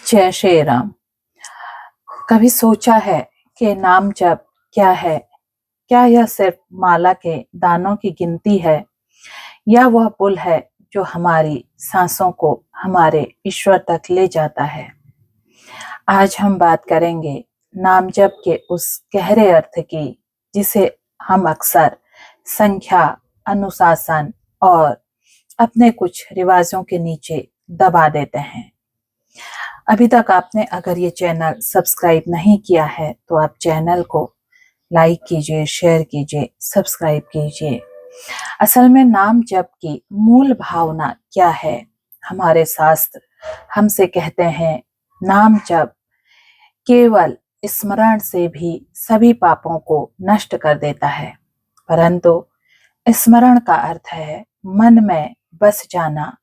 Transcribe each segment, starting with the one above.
जय श्री राम। कभी सोचा है कि नाम जप क्या है? क्या यह सिर्फ माला के दानों की गिनती है, या वह पुल है जो हमारी सांसों को हमारे ईश्वर तक ले जाता है? आज हम बात करेंगे नाम जप के उस गहरे अर्थ की, जिसे हम अक्सर संख्या, अनुशासन और अपने कुछ रिवाजों के नीचे दबा देते हैं। अभी तक आपने अगर ये चैनल सब्सक्राइब नहीं किया है तो आप चैनल को लाइक कीजिए, शेयर कीजिए, सब्सक्राइब कीजिए। असल में नाम जप की मूल भावना क्या है? हमारे शास्त्र हमसे कहते हैं नाम जप केवल स्मरण से भी सभी पापों को नष्ट कर देता है। परंतु स्मरण का अर्थ है मन में बस जाना,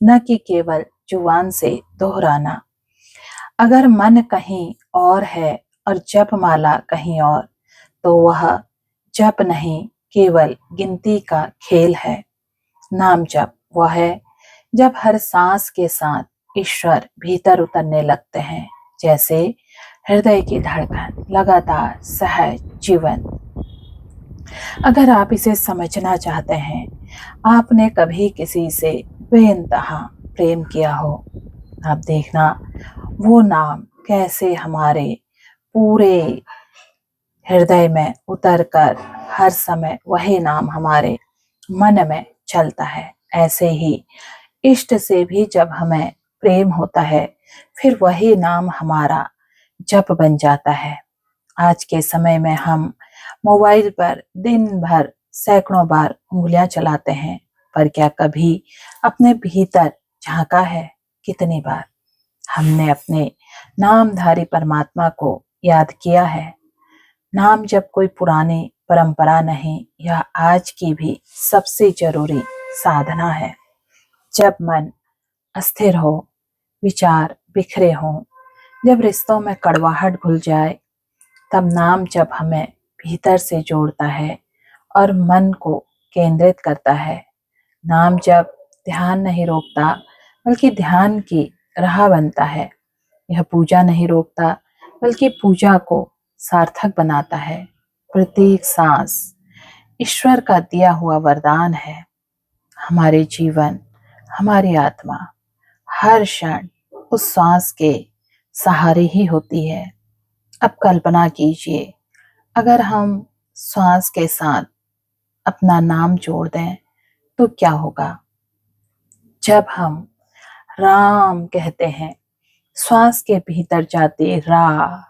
न कि केवल जुबान से दोहराना। अगर मन कहीं और है और जप माला कहीं और, तो वह जप नहीं, केवल गिनती का खेल है। नाम जप वह है जब हर सांस के साथ ईश्वर भीतर उतरने लगते हैं, जैसे हृदय की धड़कन, लगातार, सहज, जीवन। अगर आप इसे समझना चाहते हैं, आपने कभी किसी से बेइंतहा प्रेम किया हो, आप देखना वो नाम कैसे हमारे पूरे हृदय में उतरकर हर समय वही नाम हमारे मन में चलता है। ऐसे ही इष्ट से भी जब हमें प्रेम होता है, फिर वही नाम हमारा जप बन जाता है। आज के समय में हम मोबाइल पर दिन भर सैकड़ों बार उंगलियां चलाते हैं, पर क्या कभी अपने भीतर झांका है? कितनी बार हमने अपने नामधारी परमात्मा को याद किया है? नाम जब कोई पुरानी परंपरा नहीं, यह आज की भी सबसे जरूरी साधना है। जब मन अस्थिर हो, विचार बिखरे हों, जब रिश्तों में कड़वाहट घुल जाए, तब नाम जब हमें भीतर से जोड़ता है और मन को केंद्रित करता है। नाम जब ध्यान नहीं रोकता, बल्कि ध्यान की राह बनता है। यह पूजा नहीं रोकता, बल्कि पूजा को सार्थक बनाता है। प्रत्येक सांस ईश्वर का दिया हुआ वरदान है। हमारे जीवन, हमारी आत्मा हर क्षण उस सांस के सहारे ही होती है। अब कल्पना कीजिए, अगर हम सांस के साथ अपना नाम जोड़ दें तो क्या होगा? जब हम राम कहते हैं, श्वास के भीतर जाते रा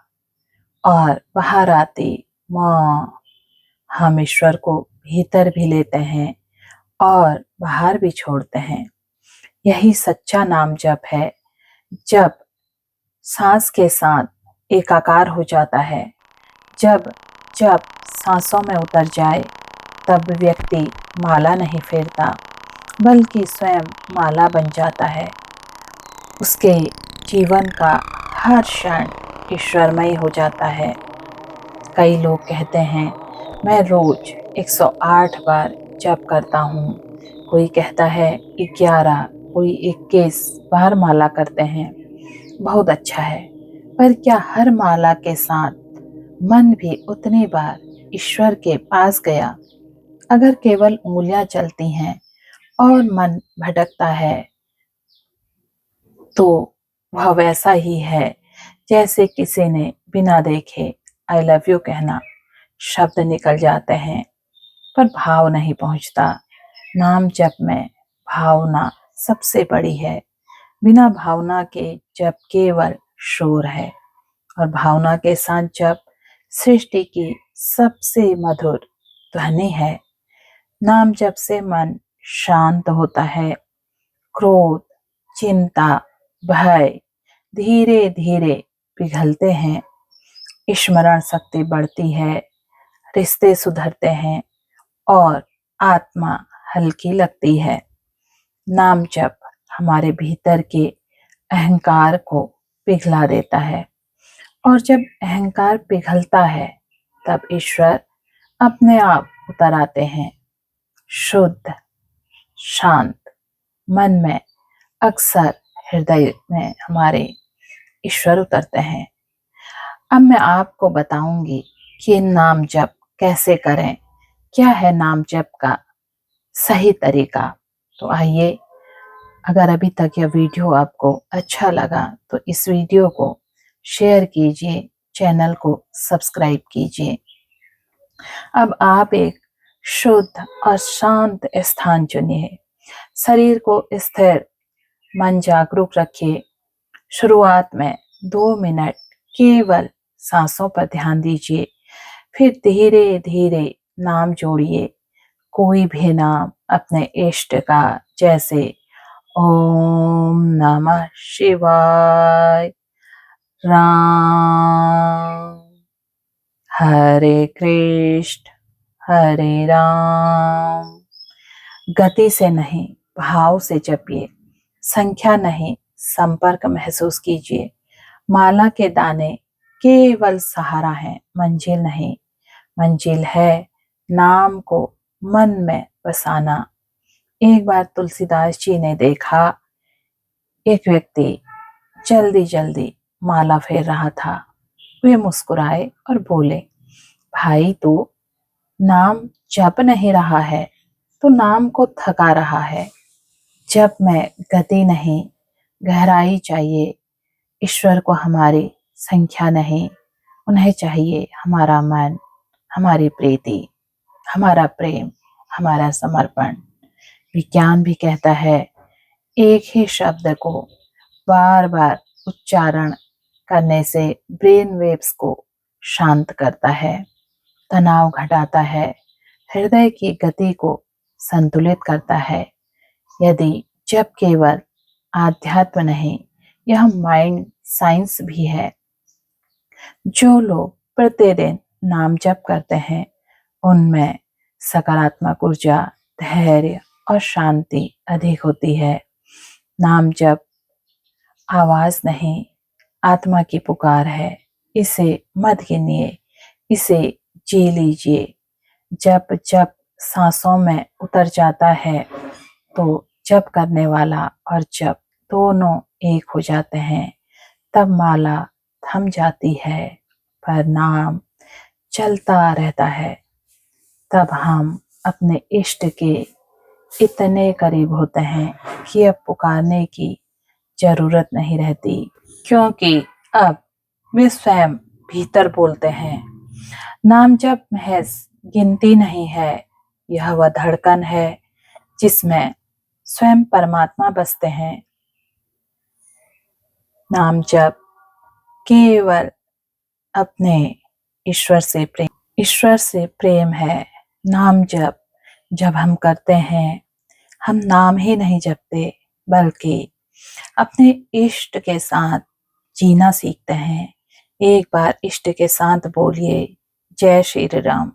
और बाहर आते माँ। हम ईश्वर को भीतर भी लेते हैं और बाहर भी छोड़ते हैं। यही सच्चा नाम जप है। जब सांस के साथ एकाकार हो जाता है, जब जब सांसों में उतर जाए, तब व्यक्ति माला नहीं फेरता, बल्कि स्वयं माला बन जाता है। उसके जीवन का हर क्षण ईश्वरमय हो जाता है। कई लोग कहते हैं मैं रोज 108 बार जप करता हूँ, कोई कहता है 11, कोई 21 बार माला करते हैं। बहुत अच्छा है, पर क्या हर माला के साथ मन भी उतनी बार ईश्वर के पास गया? अगर केवल उंगलियां चलती हैं और मन भटकता है, तो वह वैसा ही है जैसे किसी ने बिना देखे आई लव यू कहना। शब्द निकल जाते हैं पर भाव नहीं पहुंचता। नाम जप में भावना सबसे बड़ी है। बिना भावना के जप केवल शोर है, और भावना के साथ जप सृष्टि की सबसे मधुर ध्वनि है। नाम जप से मन शांत होता है। क्रोध, चिंता, भय धीरे धीरे पिघलते हैं। स्मरण शक्ति बढ़ती है, रिश्ते सुधरते हैं और आत्मा हल्की लगती है। नाम जप हमारे भीतर के अहंकार को पिघला देता है, और जब अहंकार पिघलता है, तब ईश्वर अपने आप उतर आते हैं। शुद्ध, शांत मन में अक्सर हृदय में हमारे ईश्वर उतरते हैं। अब मैं आपको बताऊंगी कि नाम जप कैसे करें, क्या है नाम जप का सही तरीका। तो आइए, अगर अभी तक यह वीडियो आपको अच्छा लगा तो इस वीडियो को शेयर कीजिए, चैनल को सब्सक्राइब कीजिए। अब आप एक शुद्ध और शांत स्थान चुनिए, शरीर को स्थिर, मन जागरूक रखिए। शुरुआत में 2 मिनट केवल सांसों पर ध्यान दीजिए, फिर धीरे धीरे नाम जोड़िए। कोई भी नाम अपने इष्ट का, जैसे ओम नमः शिवाय, राम, हरे कृष्ण, हरे राम। गति से नहीं, भाव से जपिए। संख्या नहीं, संपर्क महसूस कीजिए। माला के दाने केवल सहारा हैं, मंजिल नहीं। मंजिल है नाम को मन में बसाना। एक बार तुलसीदास जी ने देखा, एक व्यक्ति जल्दी जल्दी माला फेर रहा था। वे मुस्कुराए और बोले, भाई तू नाम जप नहीं रहा है, तो नाम को थका रहा है। जप में गति नहीं, गहराई चाहिए। ईश्वर को हमारी संख्या नहीं, उन्हें चाहिए हमारा मन, हमारी प्रीति, हमारा प्रेम, हमारा समर्पण। विज्ञान भी कहता है, एक ही शब्द को बार बार उच्चारण करने से ब्रेन वेव्स को शांत करता है, तनाव घटाता है, हृदय की गति को संतुलित करता है। यदि जप केवल आध्यात्म नहीं, यह माइंड साइंस भी है। जो लोग प्रतिदिन नाम जप करते हैं, उनमें सकारात्मक ऊर्जा, धैर्य और शांति अधिक होती है। नाम जप आवाज नहीं, आत्मा की पुकार है। इसे मत गिनिए, इसे जी लीजिए। जब जब सांसों में उतर जाता है, तो जप करने वाला और जप दोनों एक हो जाते हैं। तब माला थम जाती है, पर नाम चलता रहता है। तब हम अपने इष्ट के इतने करीब होते हैं कि अब पुकारने की जरूरत नहीं रहती, क्योंकि अब वे स्वयं भीतर बोलते हैं। नाम जप महज गिनती नहीं है, यह वह धड़कन है जिसमें स्वयं परमात्मा बसते हैं। नाम जप केवल अपने ईश्वर से प्रेम है। नाम जप जब हम करते हैं, हम नाम ही नहीं जपते, बल्कि अपने इष्ट के साथ जीना सीखते हैं। एक बार इष्ट के साथ बोलिए, जय श्री राम।